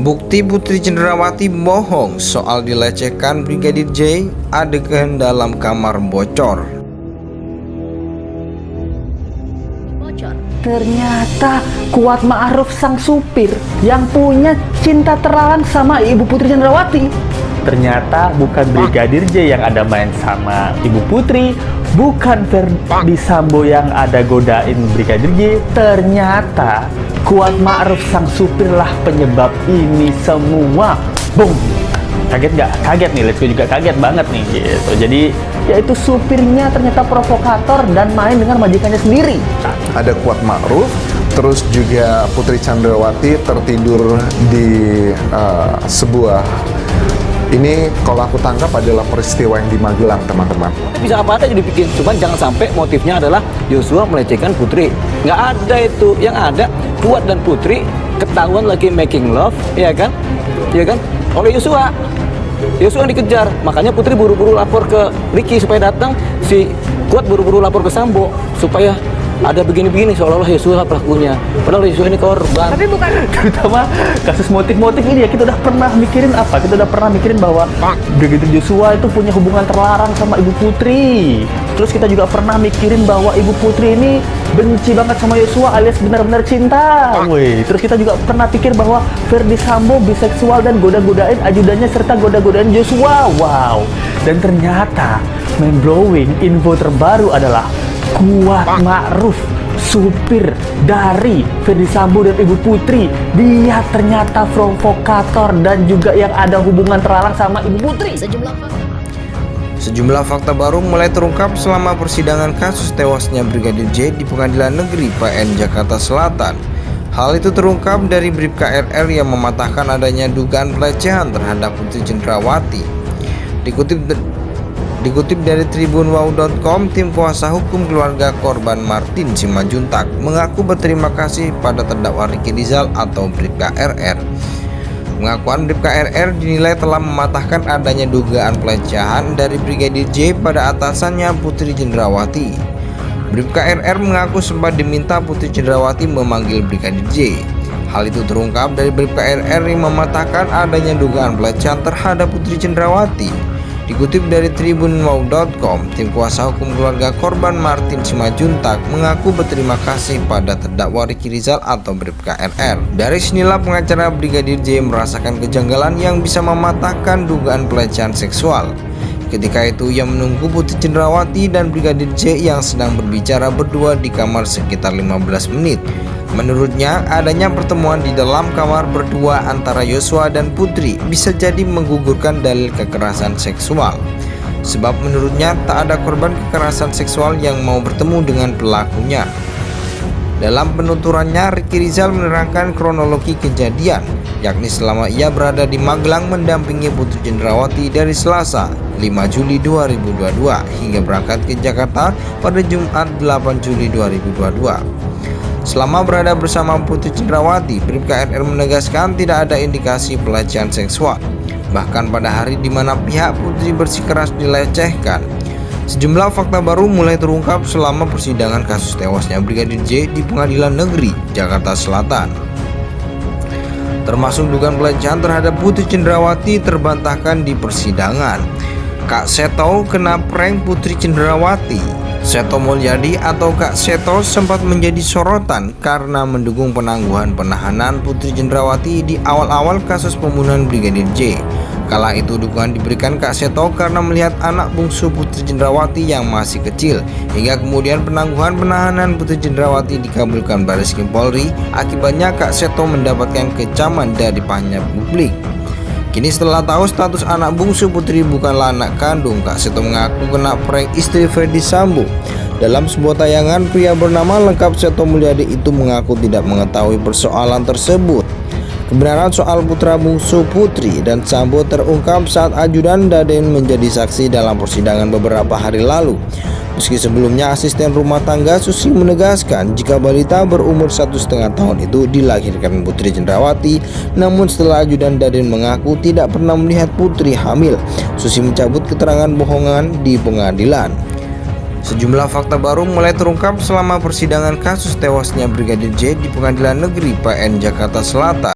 Bukti Putri Cenderawati bohong soal dilecehkan Brigadir J, adegan dalam kamar bocor. Ternyata Kuat Ma'ruf sang supir yang punya cinta terlarang sama Ibu Putri Cenderawati. Ternyata bukan Brigadir J yang ada main sama Ibu Putri, bukan Ferdi Sambo yang ada godain Brigadir J. Ternyata Kuat Ma'ruf sang supir lah penyebab ini semua. Boom! Kaget nggak? Kaget nih, Let's Go juga kaget banget nih gitu. Jadi yaitu supirnya ternyata provokator dan main dengan majikannya sendiri. Ada Kuat Ma'ruf, terus juga Putri Cenderawati tertidur di sebuah, ini kalau aku tangkap adalah peristiwa yang di Magelang, teman-teman. Bisa apa aja dibikin, cuman jangan sampai motifnya adalah Yosua melecehkan Putri. Nggak ada itu, yang ada Kuat dan Putri ketahuan lagi making love, ya kan? Ya kan? Oleh Yosua. Yosua dikejar, makanya Putri buru-buru lapor ke Ricky supaya datang, si Kuat buru-buru lapor ke Sambo supaya ada begini-begini seolah-olah Yosua pelakunya. Padahal Yosua ini korban. Tapi bukan. Terutama kasus motif-motif ini ya, kita udah pernah mikirin apa? Kita udah pernah mikirin bahwa Brigadir Joshua itu punya hubungan terlarang sama Ibu Putri. Terus kita juga pernah mikirin bahwa Ibu Putri ini benci banget sama Yosua alias benar-benar cinta. Woi, terus kita juga pernah pikir bahwa Ferdi Sambo biseksual dan goda-godain ajudannya serta goda-godain Joshua. Wow. Dan ternyata mind-blowing info terbaru adalah Kuat Ma'ruf, supir dari Ferdi Sambo dan Ibu Putri, dia ternyata provokator dan juga yang ada hubungan terlarang sama Ibu Putri. Sejumlah fakta baru mulai terungkap selama persidangan kasus tewasnya Brigadir J di Pengadilan Negeri PN Jakarta Selatan. Hal itu terungkap dari Bribka RR yang mematahkan adanya dugaan pelecehan terhadap Putri Cenderawati. Dikutip dari tribunwau.com, tim kuasa hukum keluarga korban Martin Simajuntak mengaku berterima kasih pada terdakwa Ricky Rizal atau Bribka RR. Pengakuan Bribka RR dinilai telah mematahkan adanya dugaan pelecehan dari Brigadir J pada atasannya Putri Cenderawati. Bribka RR mengaku sempat diminta Putri Cenderawati memanggil Brigadir J. Hal itu terungkap dari Bribka RR yang mematahkan adanya dugaan pelecehan terhadap Putri Cenderawati. Dikutip dari tribunwau.com, tim kuasa hukum keluarga korban Martin Simajuntak mengaku berterima kasih pada terdakwa Ricky Rizal atau Bribka RR. Dari sinilah pengacara Brigadir J merasakan kejanggalan yang bisa mematahkan dugaan pelecehan seksual. Ketika itu ia menunggu Putri Cenderawati dan Brigadir J yang sedang berbicara berdua di kamar sekitar 15 menit. Menurutnya, adanya pertemuan di dalam kamar berdua antara Yosua dan Putri bisa jadi menggugurkan dalil kekerasan seksual. Sebab menurutnya tak ada korban kekerasan seksual yang mau bertemu dengan pelakunya. Dalam penuturannya, Ricky Rizal menerangkan kronologi kejadian, yakni selama ia berada di Magelang mendampingi Putri Cenderawati dari Selasa 5 Juli 2022 hingga berangkat ke Jakarta pada Jumat 8 Juli 2022. Selama berada bersama Putri Cenderawati, Bribka RR menegaskan tidak ada indikasi pelecehan seksual. Bahkan pada hari di mana pihak Putri bersikeras dilecehkan. Sejumlah fakta baru mulai terungkap selama persidangan kasus tewasnya Brigadir J di Pengadilan Negeri Jakarta Selatan. Termasuk dugaan pelecehan terhadap Putri Cenderawati terbantahkan di persidangan. Kak Seto kena prank Putri Cenderawati. Seto Mulyadi atau Kak Seto sempat menjadi sorotan karena mendukung penangguhan penahanan Putri Cenderawati di awal-awal kasus pembunuhan Brigadir J. Kala itu dukungan diberikan Kak Seto karena melihat anak bungsu Putri Cenderawati yang masih kecil, hingga kemudian penangguhan penahanan Putri Cenderawati dikabulkan Barreskrim Polri. Akibatnya Kak Seto mendapatkan kecaman dari banyak publik. Kini setelah tahu status anak bungsu Putri bukanlah anak kandung, Kak Seto mengaku kena prank istri Ferdi Sambo. Dalam sebuah tayangan, pria bernama lengkap Seto Mulyadi itu mengaku tidak mengetahui persoalan tersebut. Kebenaran soal putra bungsu Putri dan Sambo terungkap saat ajudan Daden menjadi saksi dalam persidangan beberapa hari lalu. Meski sebelumnya asisten rumah tangga Susi menegaskan jika balita berumur 1,5 tahun itu dilahirkan Putri Cenderawati, namun setelah ajudan Daden mengaku tidak pernah melihat Putri hamil, Susi mencabut keterangan bohongan di pengadilan. Sejumlah fakta baru mulai terungkap selama persidangan kasus tewasnya Brigadir J di Pengadilan Negeri PN Jakarta Selatan.